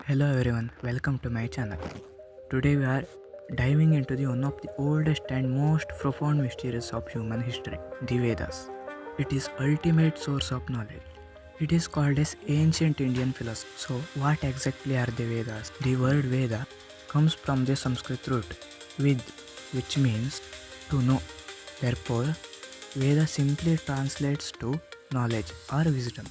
Hello everyone, welcome to my channel. Today we are diving into one of the oldest and most profound mysteries of human history, the Vedas. It is ultimate source of knowledge. It is called as ancient Indian philosophy. So what exactly are the Vedas? The word Veda comes from the Sanskrit root Vid, which means to know. Therefore, Veda simply translates to knowledge or wisdom.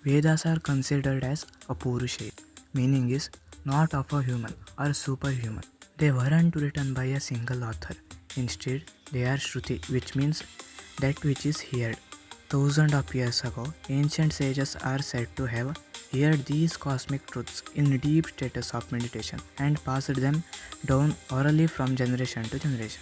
Vedas are considered as apurusha, meaning is not of a human or superhuman. They weren't written by a single author. Instead, they are Shruti, which means that which is heard. Thousands of years ago, ancient sages are said to have heard these cosmic truths in deep states of meditation and passed them down orally from generation to generation.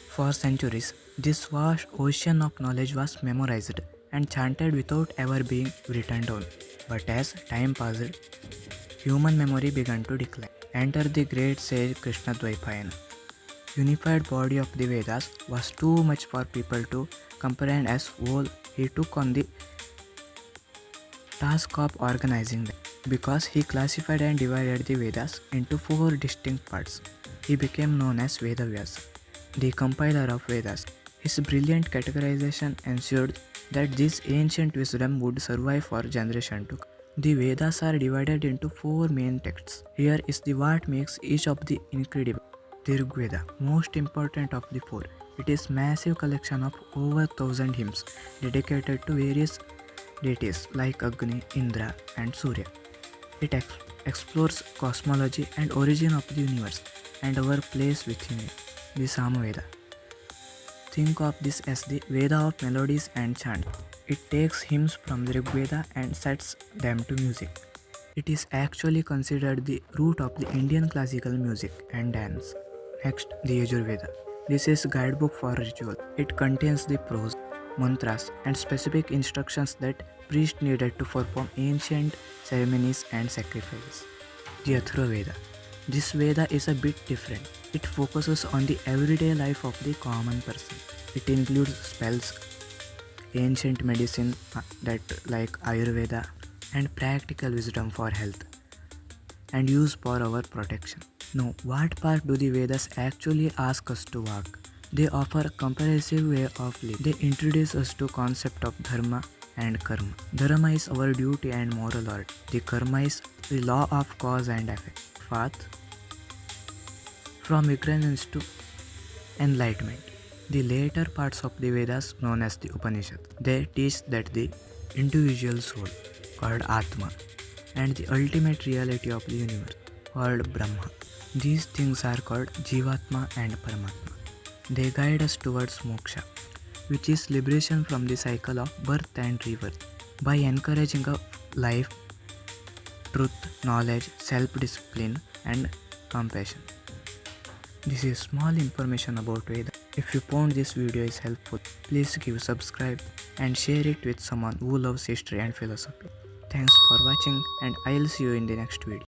For centuries, this vast ocean of knowledge was memorized and chanted without ever being written down. But as time passed, human memory began to decline. Enter the great sage Krishna Dvaipayana. Unified body of the Vedas was too much for people to comprehend as whole. He took on the task of organizing them. Because he classified and divided the Vedas into four distinct parts, he became known as Vedavyasa, the compiler of Vedas. His brilliant categorization ensured that this ancient wisdom would survive for generations to come. The Vedas are divided into four main texts. Here is the what makes each of the incredible. The Rig Veda, most important of the four. It is massive collection of over 1,000 hymns dedicated to various deities like Agni, Indra and Surya. It explores cosmology and origin of the universe and our place within it. The Samaveda. Think of this as the Veda of melodies and chant. It takes hymns from the Rig Veda and sets them to music. It is actually considered the root of the Indian classical music and dance. Next, the Yajurveda. This is guidebook for ritual. It contains the prose, mantras and specific instructions that priests needed to perform ancient ceremonies and sacrifices. The Atharvaveda. This Veda is a bit different. It focuses on the everyday life of the common person. It includes spells, ancient medicine that like Ayurveda and practical wisdom for health and use for our protection. Now, what part do the Vedas actually ask us to walk? They offer a comprehensive way of living. They introduce us to concept of dharma and karma. Dharma is our duty and moral order. The karma is the law of cause and effect. Path from ignorance to enlightenment. The later parts of the Vedas, known as the Upanishad, they teach that the individual soul, called Atma, and the ultimate reality of the universe, called Brahma. These things are called Jivatma and Paramatma. They guide us towards moksha, which is liberation from the cycle of birth and rebirth, by encouraging a life, truth, knowledge, self-discipline, and compassion. This is small information about Veda. If you found this video is helpful, please give subscribe and share it with someone who loves history and philosophy. Thanks for watching and I'll see you in the next video.